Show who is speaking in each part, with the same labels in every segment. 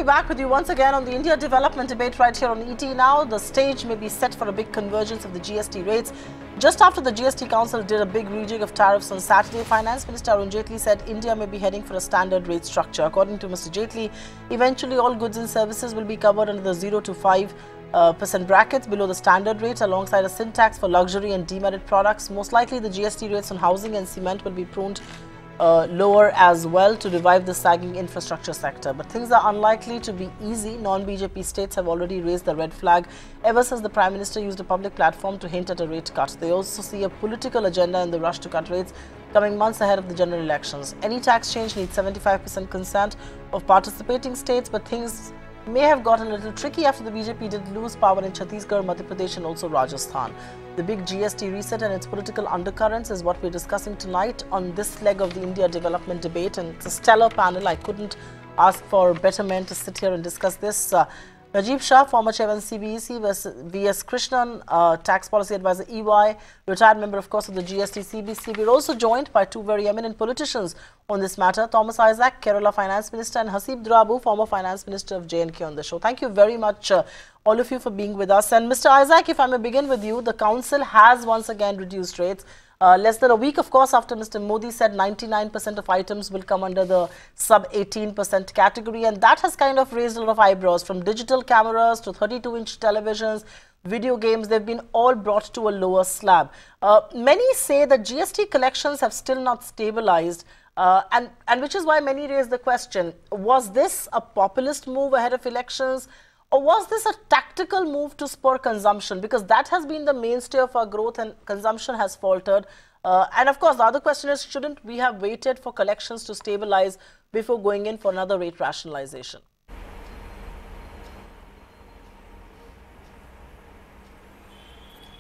Speaker 1: back with you once again on the India development debate right here on ET Now. The stage may be set for a big convergence of the GST rates. Just after the GST Council did a big rejig of tariffs on Saturday, Finance Minister Arun Jaitley said India may be heading for a standard rate structure. According to Mr. Jaitley, eventually all goods and services will be covered under the 0 to 5% brackets below the standard rate, alongside a sin tax for luxury and demerit products. Most likely the GST rates on housing and cement will be pruned lower as well to revive the sagging infrastructure sector. But things are unlikely to be easy. Non-BJP states have already raised the red flag ever since the Prime Minister used a public platform to hint at a rate cut. They also see a political agenda in the rush to cut rates coming months ahead of the general elections. Any tax change needs 75% consent of participating states, but things may have gotten a little tricky after the BJP did lose power in Chhattisgarh, Madhya Pradesh and also Rajasthan. The big GST reset and its political undercurrents is what we're discussing tonight on this leg of the India development debate, and it's a stellar panel. I couldn't ask for better men to sit here and discuss this. Rajiv Shah, former chairman CBEC, V.S. Krishnan, tax policy advisor EY, retired member of course of the GST CBC. We're also joined by two very eminent politicians on this matter, Thomas Isaac, Kerala Finance Minister, and Hasib Drabu, former Finance Minister of J&K, on the show. Thank you very much all of you for being with us. And Mr. Isaac, if I may begin with you, the council has once again reduced rates. Less than a week, of course, after Mr. Modi said 99% of items will come under the sub 18% category, and that has kind of raised a lot of eyebrows. From digital cameras to 32-inch televisions, video games, they've been all brought to a lower slab. Many say that GST collections have still not stabilized, and which is why many raise the question, was this a populist move ahead of elections? Or was this a tactical move to spur consumption? Because that has been the mainstay of our growth and consumption has faltered. And of course, the other question is, shouldn't we have waited for collections to stabilize before going in for another rate rationalization?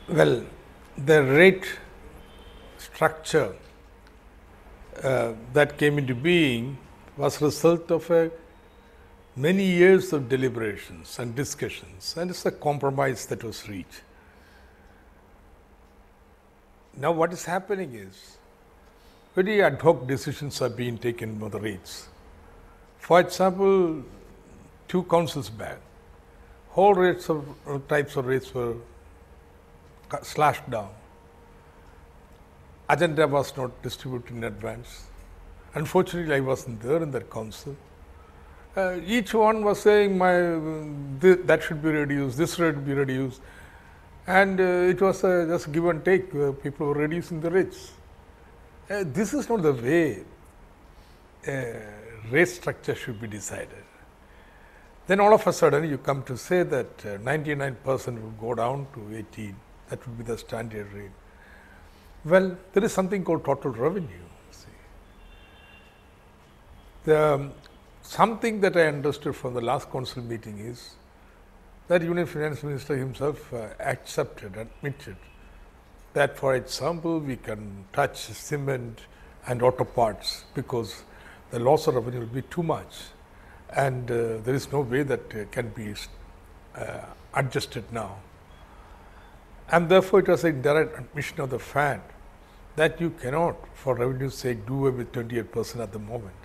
Speaker 2: Well, the rate structure that came into being was a result of many years of deliberations and discussions, and it's a compromise that was reached. Now what is happening is, very ad hoc decisions are being taken on the rates. For example, 2 councils back, whole rates of types of rates were slashed down. Agenda was not distributed in advance. Unfortunately, I wasn't there in that council. Each one was saying that should be reduced, this should be reduced, and it was just give and take. People were reducing the rates. This is not the way rate structure should be decided. Then all of a sudden you come to say that 99% will go down to 18. That would be the standard rate. Well, there is something called total revenue. Something that I understood from the last council meeting is that Union Finance Minister himself admitted that, for example, we can touch cement and auto parts because the loss of revenue will be too much, and there is no way that can be adjusted now. And therefore, it was a direct admission of the fact that you cannot, for revenue's sake, do away with 28% at the moment.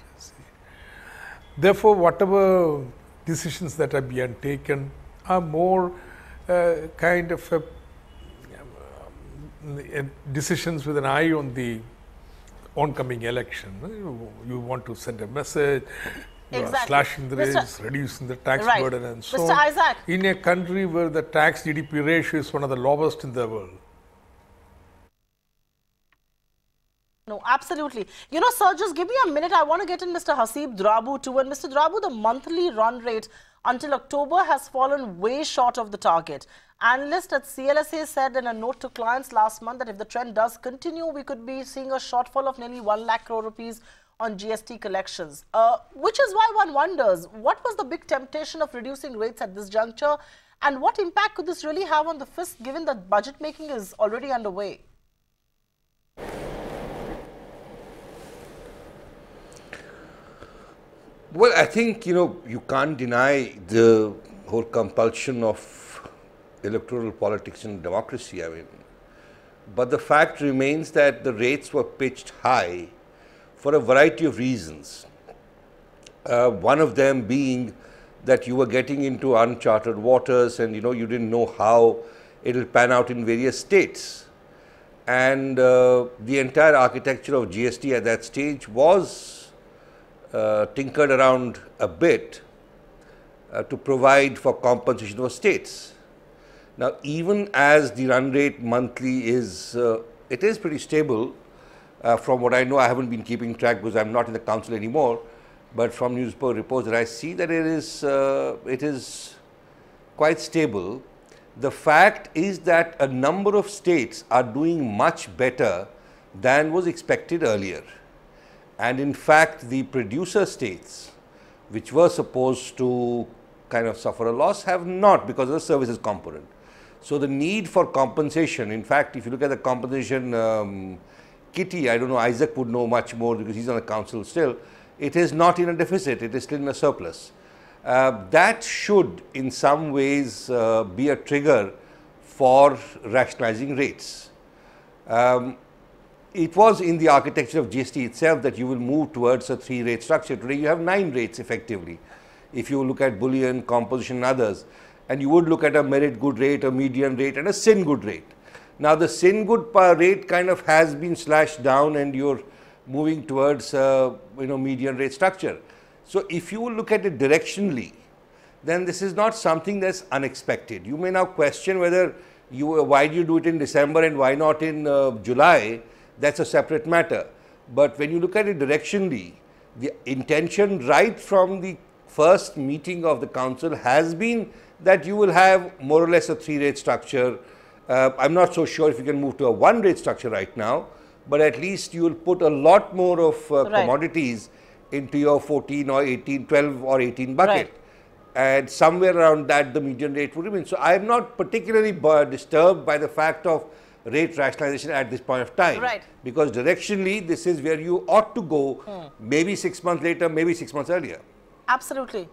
Speaker 2: Therefore, whatever decisions that are being taken are more kind of decisions with an eye on the oncoming election. You want to send a message, slashing the rates, reducing the tax burden and so on.
Speaker 1: Isaac.
Speaker 2: In a country where the tax GDP ratio is one of the lowest in the world.
Speaker 1: No, absolutely. You know, sir, just give me a minute. I want to get in Mr. Hasib Drabu too. And Mr. Drabu, the monthly run rate until October has fallen way short of the target. Analysts at CLSA said in a note to clients last month that if the trend does continue, we could be seeing a shortfall of nearly 1 lakh crore rupees on GST collections. Which is why one wonders, what was the big temptation of reducing rates at this juncture? And what impact could this really have on the fisc, given that budget making is already underway?
Speaker 3: Well, I think, you can't deny the whole compulsion of electoral politics in democracy. But the fact remains that the rates were pitched high for a variety of reasons. One of them being that you were getting into uncharted waters, and you didn't know how it will pan out in various states. And the entire architecture of GST at that stage was tinkered around a bit to provide for compensation for states. Now, even as the run rate monthly is, it is pretty stable. From what I know, I haven't been keeping track because I'm not in the council anymore, but from newspaper reports that I see that it is quite stable. The fact is that a number of states are doing much better than was expected earlier. And in fact, the producer states, which were supposed to kind of suffer a loss, have not, because of the services component. So the need for compensation, in fact, if you look at the compensation kitty, I don't know, Isaac would know much more because he's on the council still, it is not in a deficit, it is still in a surplus. That should in some ways be a trigger for rationalizing rates. It was in the architecture of GST itself that you will move towards a 3-rate structure. Today you have 9 rates effectively. If you look at bullion, composition and others, and you would look at a merit good rate, a median rate and a sin good rate. Now the sin good rate kind of has been slashed down and you're moving towards median rate structure. So if you look at it directionally, then this is not something that's unexpected. You may now question whether why do you do it in December and why not in July? That's a separate matter. But when you look at it directionally, the intention right from the first meeting of the council has been that you will have more or less a 3-rate structure. I'm not so sure if you can move to a 1-rate structure right now, but at least you will put a lot more of commodities into your 14 or 18, 12 or 18 bucket. Right. And somewhere around that the median rate would remain. So I am not particularly disturbed by the fact of rate rationalization at this point of time.
Speaker 1: Right.
Speaker 3: Because directionally this is where you ought to go, maybe 6 months later, maybe 6 months earlier.
Speaker 1: Absolutely.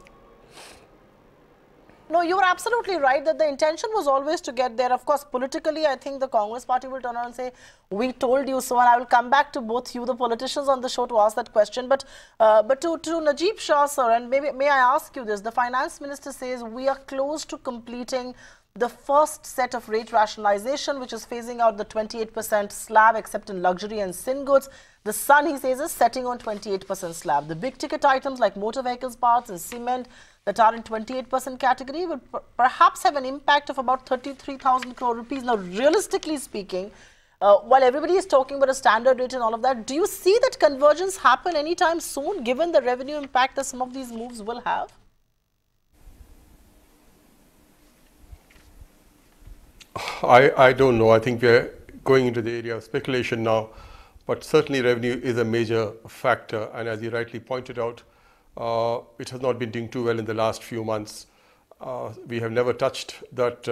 Speaker 1: No, you were absolutely right that the intention was always to get there. Of course, politically, I think the Congress party will turn around and say, we told you so. And I will come back to both you, the politicians on the show, to ask that question. But to Najib Shah, sir, and maybe may I ask you this, the finance minister says we are close to completing the first set of rate rationalization, which is phasing out the 28% slab, except in luxury and sin goods. The Sun, he says, is setting on 28% slab. The big ticket items like motor vehicles parts and cement that are in 28% category will perhaps have an impact of about 33,000 crore rupees. Now, realistically speaking, while everybody is talking about a standard rate and all of that, do you see that convergence happen anytime soon, given the revenue impact that some of these moves will have?
Speaker 4: I don't know. I think we're going into the area of speculation now, but certainly revenue is a major factor. And as you rightly pointed out, it has not been doing too well in the last few months. We have never touched that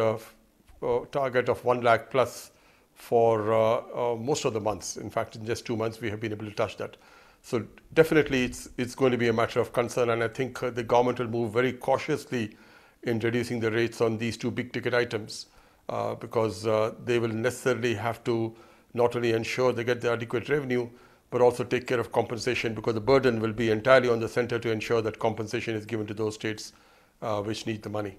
Speaker 4: target of 1 lakh plus for most of the months. In fact, in just 2 months, we have been able to touch that. So definitely it's going to be a matter of concern. And I think the government will move very cautiously in reducing the rates on these 2 big ticket items. Because they will necessarily have to not only ensure they get the adequate revenue, but also take care of compensation, because the burden will be entirely on the center to ensure that compensation is given to those states which need the money.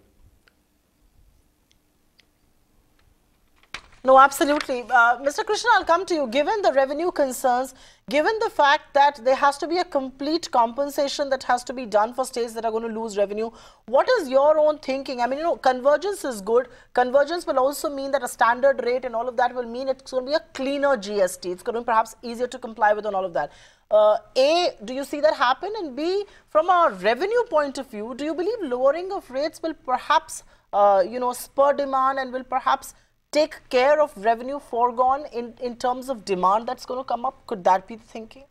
Speaker 1: No, absolutely. Mr. Krishna, I'll come to you. Given the revenue concerns, given the fact that there has to be a complete compensation that has to be done for states that are going to lose revenue, what is your own thinking? I mean, convergence is good. Convergence will also mean that a standard rate and all of that will mean it's going to be a cleaner GST. It's going to be perhaps easier to comply with and all of that. A, do you see that happen? And B, from a revenue point of view, do you believe lowering of rates will perhaps, spur demand and will perhaps take care of revenue foregone in terms of demand that's going to come up? Could that be the thinking?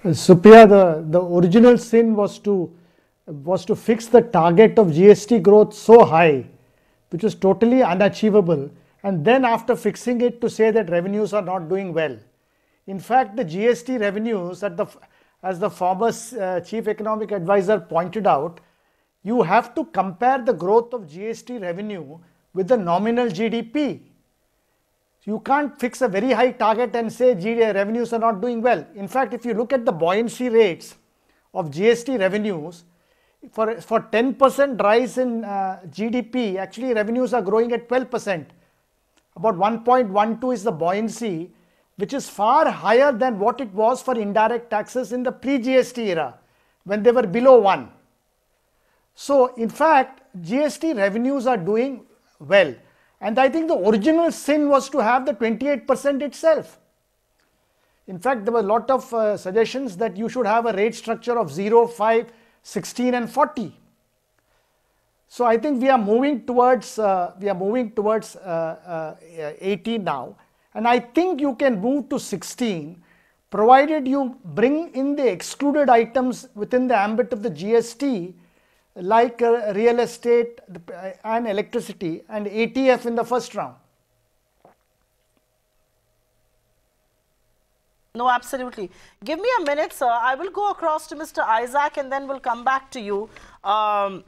Speaker 5: Supriya, the original sin was to fix the target of GST growth so high, which was totally unachievable, and then after fixing it to say that revenues are not doing well. In fact, the GST revenues, as the former chief economic advisor pointed out, you have to compare the growth of GST revenue with the nominal GDP. You can't fix a very high target and say revenues are not doing well. In fact, if you look at the buoyancy rates of GST revenues, for 10% rise in GDP, actually revenues are growing at 12%. About 1.12 is the buoyancy, which is far higher than what it was for indirect taxes in the pre-GST era, when they were below 1. So, in fact, GST revenues are doing well. And I think the original sin was to have the 28% itself. In fact, there were a lot of suggestions that you should have a rate structure of 0, 5, 16 and 40. So I think we are moving towards 18 now, and I think you can move to 16 provided you bring in the excluded items within the ambit of the GST, like real estate and electricity and ATF in the first round.
Speaker 1: No, absolutely. Give me a minute, sir. I will go across to Mr. Isaac and then we'll come back to you. The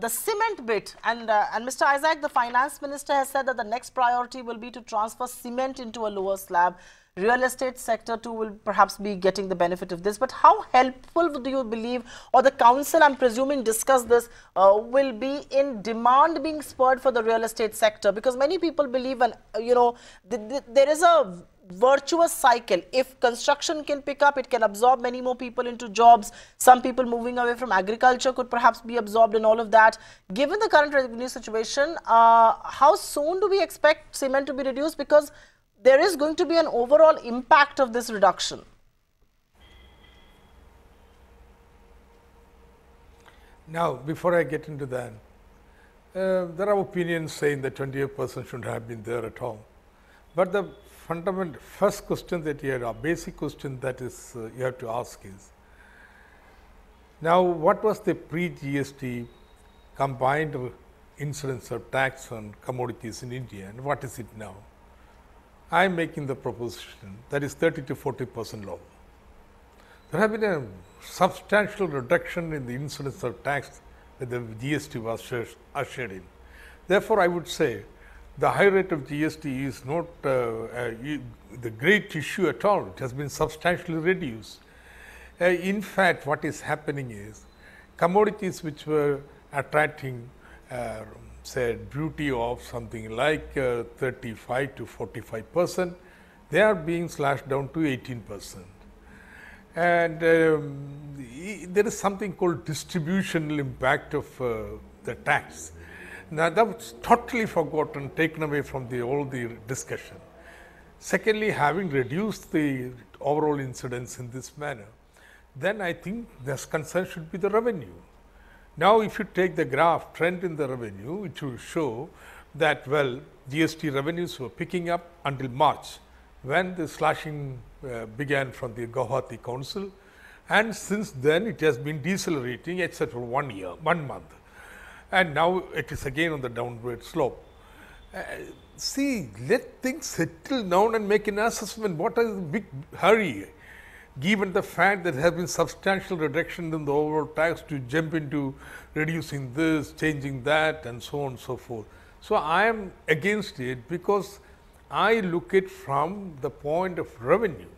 Speaker 1: cement bit, and Mr. Isaac, the finance minister has said that the next priority will be to transfer cement into a lower slab. Real estate sector too will perhaps be getting the benefit of this. But how helpful do you believe, or the council, I'm presuming, discuss this, will be in demand being spurred for the real estate sector? Because many people believe, and there is a virtuous cycle. If construction can pick up, it can absorb many more people into jobs. Some people moving away from agriculture could perhaps be absorbed in all of that. Given the current revenue situation, how soon do we expect cement to be reduced? Because there is going to be an overall impact of this reduction.
Speaker 2: Now, before I get into that, there are opinions saying that 28% shouldn't have been there at all. But the fundamental first question that you have, a basic question that is you have to ask is, now what was the pre-GST combined incidence of tax on commodities in India, and what is it now? I am making the proposition that is 30 to 40% lower. There have been a substantial reduction in the incidence of tax that the GST was ushered in. Therefore, I would say the high rate of GST is not the great issue at all. It has been substantially reduced. In fact, what is happening is commodities which were attracting say duty of something like 35 to 45%, they are being slashed down to 18%. And there is something called distributional impact of the tax. Now, that was totally forgotten, taken away from all the discussion. Secondly, having reduced the overall incidence in this manner, then I think the concern should be the revenue. Now, if you take the graph trend in the revenue, it will show that, well, GST revenues were picking up until March, when the slashing began from the Guwahati Council, and since then it has been decelerating except for 1 month. And now it is again on the downward slope. See, let things settle down and make an assessment. What is the big hurry, given the fact that there has been substantial reduction in the overall tax, to jump into reducing this, changing that, and so on and so forth. So I am against it because I look at it from the point of revenue.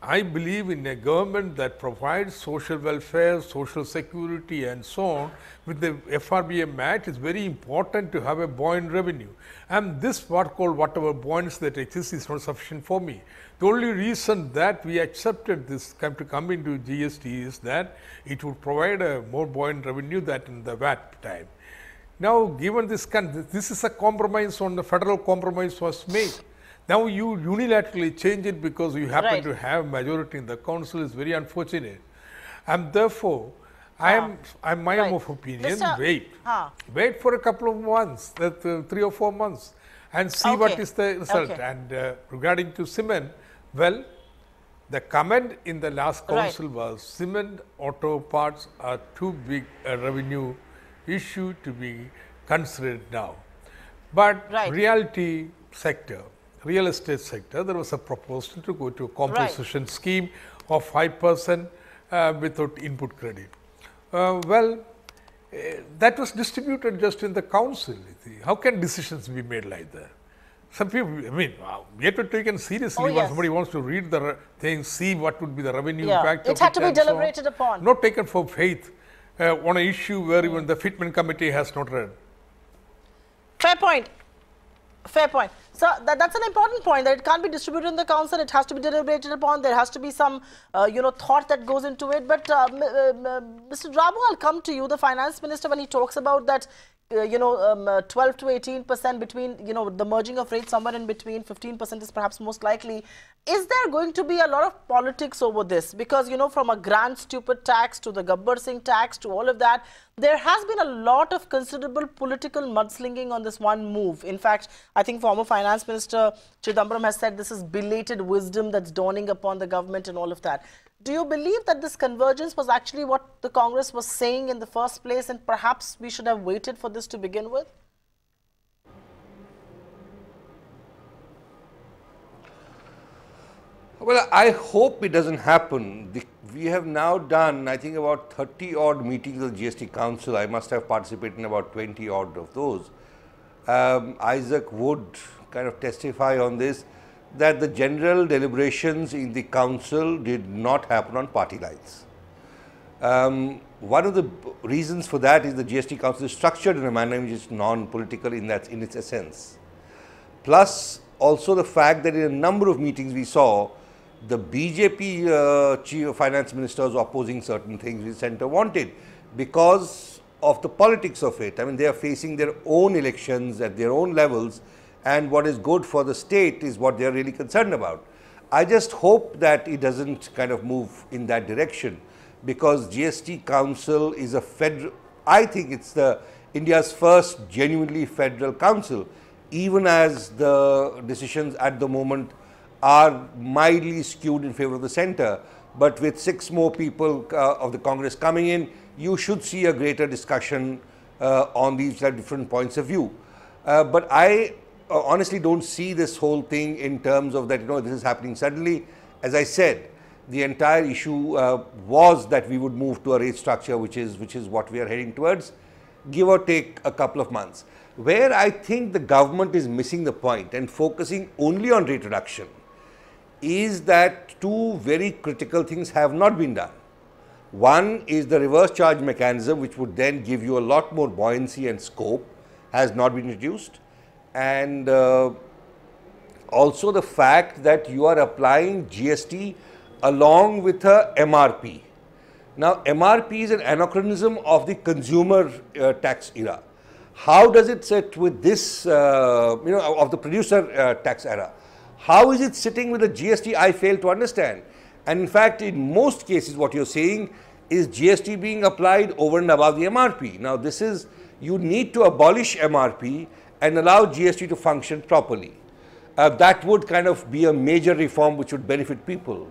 Speaker 2: I believe in a government that provides social welfare, social security, and so on. With the FRBM Act, it's very important to have a buoyant revenue. And this whatever buoyancy that exists is not sufficient for me. The only reason that we accepted this to come into GST is that it would provide a more buoyant revenue than in the VAT time. Now, given this is a compromise on the federal compromise was made. Now, you unilaterally change it because you happen to have majority in the council is very unfortunate. And therefore, I am of opinion, wait for a couple of months, 3 or 4 months, and see what is the result. And regarding to cement, well, the comment in the last council was cement auto parts are too big a revenue issue to be considered now. But reality sector, real estate sector, there was a proposal to go to a composition scheme of 5% without input credit. That was distributed just in the council. How can decisions be made like that? some people, I mean, we have to take it seriously when somebody wants to read the thing, see what would be the revenue impact.
Speaker 1: It had to be deliberated upon.
Speaker 2: Not taken for faith on an issue where even the fitment committee has not read.
Speaker 1: Fair point. Fair point. So that's an important point, that it can't be distributed in the council. It has to be deliberated upon. There has to be some, thought that goes into it. But Mr. Drabu, I'll come to you, the finance minister, when he talks about that, 12 to 18% between, the merging of rates somewhere in between, 15% is perhaps most likely. Is there going to be a lot of politics over this? Because, from a grand stupid tax to the Gabbar Singh tax to all of that, there has been a lot of considerable political mudslinging on this one move. In fact, I think former Finance Minister Chidambaram has said this is belated wisdom that's dawning upon the government and all of that. Do you believe that this convergence was actually what the Congress was saying in the first place, and perhaps we should have waited for this to begin with?
Speaker 3: Well, I hope it doesn't happen. We have now done, I think, about 30 odd meetings of the GST Council. I must have participated in about 20 odd of those. Isaac would kind of testify on this, that the general deliberations in the council did not happen on party lines. One of the reasons for that is the GST Council is structured in a manner which is non-political in its essence. Plus, also the fact that in a number of meetings we saw the BJP chief finance ministers opposing certain things which the centre wanted because of the politics of it. I mean, they are facing their own elections at their own levels, and what is good for the state is what they are really concerned about. I just hope that it doesn't kind of move in that direction, because GST Council is a federal, I think it's India's first genuinely federal council, even as the decisions at the moment are mildly skewed in favor of the centre. But with 6 more people of the Congress coming in, you should see a greater discussion on these different points of view. But I honestly don't see this whole thing in terms of that, this is happening suddenly. As I said, the entire issue was that we would move to a rate structure, which is what we are heading towards, give or take a couple of months. Where I think the government is missing the point and focusing only on rate reduction is that 2 very critical things have not been done. One is the reverse charge mechanism, which would then give you a lot more buoyancy and scope, has not been introduced. And also the fact that you are applying GST along with a MRP. Now, MRP is an anachronism of the consumer tax era. How does it sit with this, of the producer tax era? How is it sitting with the GST? I fail to understand. And in fact, in most cases, what you're saying is GST being applied over and above the MRP. Now, this is, you need to abolish MRP and allow GST to function properly. That would kind of be a major reform which would benefit people.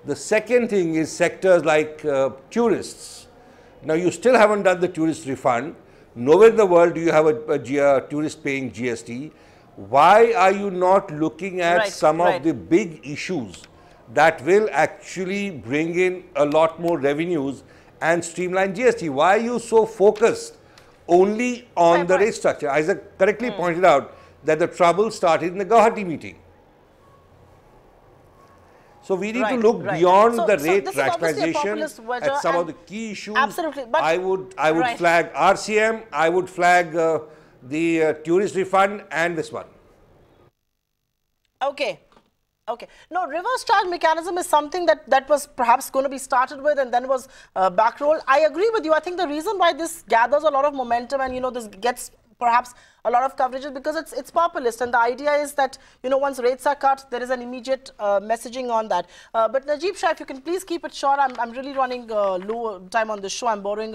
Speaker 3: The second thing is sectors like tourists. Now, you still haven't done the tourist refund. Nowhere in the world do you have a tourist paying GST. Why are you not looking at some of the big issues that will actually bring in a lot more revenues and streamline GST? Why are you so focused only on the rate structure? Isaac correctly pointed out that the trouble started in the Guwahati meeting. So we need to look beyond the rate rationalization at some of the key issues.
Speaker 1: Absolutely. But
Speaker 3: I would flag RCM, I would flag the tourist refund and this one.
Speaker 1: Okay. No, reverse charge mechanism is something that was perhaps going to be started with and then was backrolled. I agree with you. I think the reason why this gathers a lot of momentum and, this gets perhaps a lot of coverage is because it's populist, and the idea is that, once rates are cut, there is an immediate messaging on that. But Najib Shah, if you can please keep it short. I'm really running low time on this show. I'm borrowing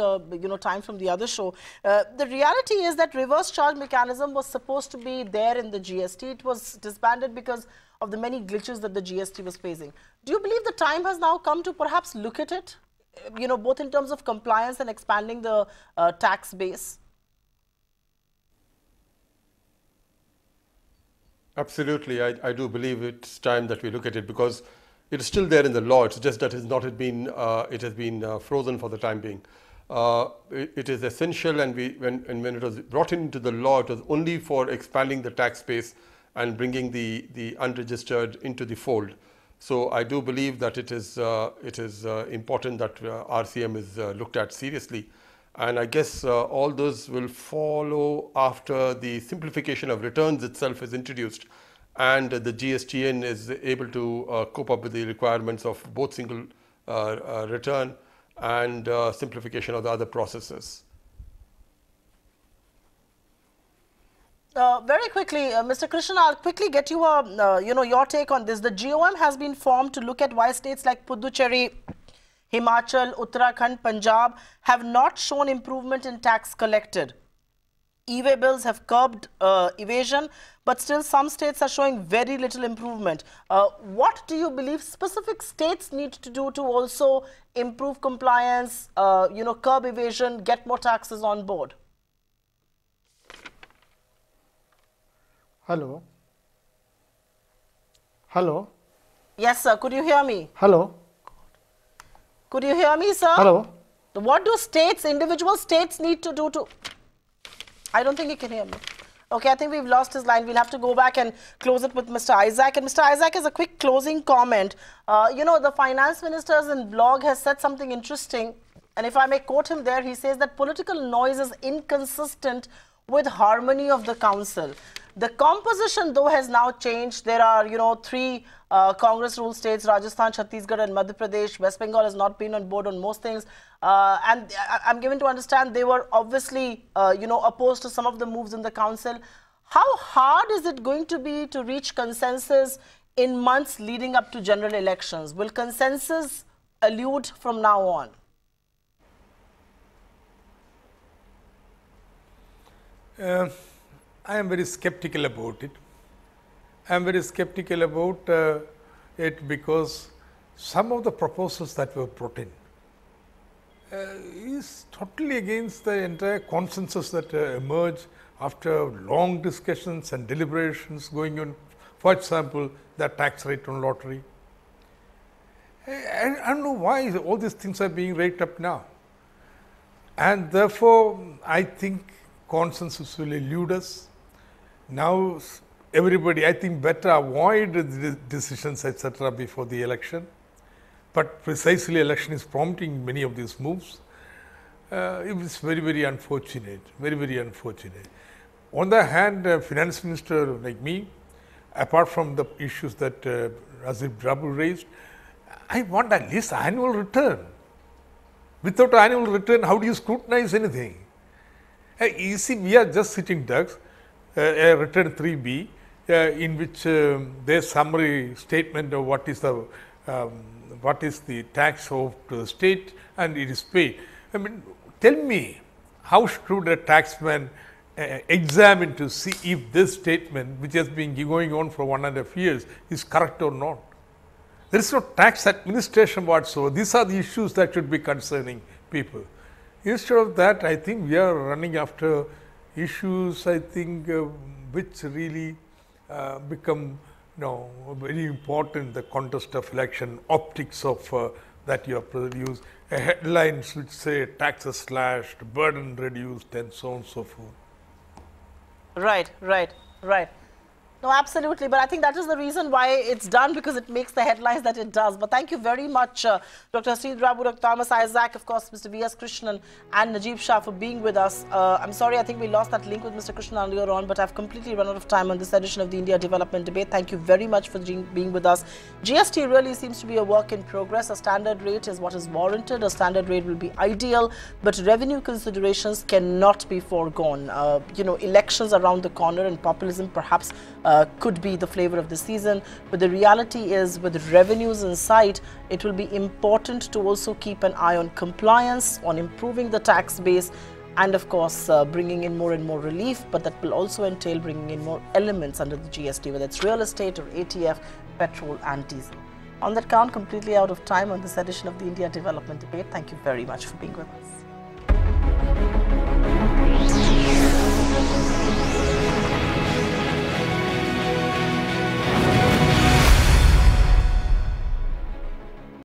Speaker 1: time from the other show. The reality is that reverse charge mechanism was supposed to be there in the GST. It was disbanded because of the many glitches that the GST was facing. Do you believe the time has now come to perhaps look at it, both in terms of compliance and expanding the tax base?
Speaker 4: Absolutely. I do believe it's time that we look at it, because it is still there in the law. It's just that it has been frozen for the time being. It is essential, and when it was brought into the law, it was only for expanding the tax base and bringing the unregistered into the fold. So I do believe that it is important that RCM is looked at seriously. And I guess all those will follow after the simplification of returns itself is introduced and the GSTN is able to cope up with the requirements of both single return and simplification of the other processes.
Speaker 1: Very quickly, Mr. Krishnan, I'll quickly get you your take on this. The GOM has been formed to look at why states like Puducherry, Himachal, Uttarakhand, Punjab have not shown improvement in tax collected. E-way bills have curbed evasion, but still some states are showing very little improvement. What do you believe specific states need to do to also improve compliance, curb evasion, get more taxes on board?
Speaker 5: Hello. Hello.
Speaker 1: Yes, sir. Could you hear me?
Speaker 5: Hello.
Speaker 1: Could you hear me, sir?
Speaker 5: Hello.
Speaker 1: What do states, individual states need to do to... I don't think he can hear me. Okay, I think we've lost his line. We'll have to go back and close it with Mr. Isaac. And Mr. Isaac, as a quick closing comment, the finance minister's in blog has said something interesting. And if I may quote him there, he says that political noise is inconsistent with harmony of the council. The composition, though, has now changed. There are, 3 Congress ruled states, Rajasthan, Chhattisgarh and Madhya Pradesh. West Bengal has not been on board on most things. And I'm given to understand they were obviously, opposed to some of the moves in the council. How hard is it going to be to reach consensus in months leading up to general elections? Will consensus elude from now on?
Speaker 2: I am very skeptical about it. I am very skeptical about it because some of the proposals that were brought in is totally against the entire consensus that emerged after long discussions and deliberations going on. For example, the tax rate on lottery. I don't know why all these things are being raked up now. And therefore, I think consensus will elude us. Now, everybody, I think, better avoid the decisions, etc., before the election. But precisely, election is prompting many of these moves. It is very, very unfortunate. Very, very unfortunate. On the other hand, a finance minister like me, apart from the issues that Razib Drabu raised, I want at least annual return. Without annual return, how do you scrutinize anything? You see, we are just sitting ducks. A return 3B, in which there's summary statement of what is the tax owed to the state, and it is paid. I mean, tell me, how should a taxman examine to see if this statement, which has been going on for 1.5 years, is correct or not? There is no tax administration whatsoever. These are the issues that should be concerning people. Instead of that, I think we are running after issues, I think, which really become, very important in the context of election, optics of that you have produced, headlines which say taxes slashed, burden reduced, and so on and so forth.
Speaker 1: Right. No, absolutely. But I think that is the reason why it's done, because it makes the headlines that it does. But thank you very much, Dr. Steve Drabu, Dr. Thomas Isaac, of course, Mr. V.S. Krishnan and Najib Shah for being with us. I'm sorry, I think we lost that link with Mr. Krishnan earlier on, but I've completely run out of time on this edition of the India Development Debate. Thank you very much for being with us. GST really seems to be a work in progress. A standard rate is what is warranted. A standard rate will be ideal, but revenue considerations cannot be foregone. Elections around the corner and populism perhaps could be the flavor of the season, but the reality is, with revenues in sight, it will be important to also keep an eye on compliance, on improving the tax base, and of course bringing in more and more relief, but that will also entail bringing in more elements under the GST, whether it's real estate or ATF, petrol and diesel. On that count, completely out of time on this edition of the India Development Debate. Thank you very much for being with us.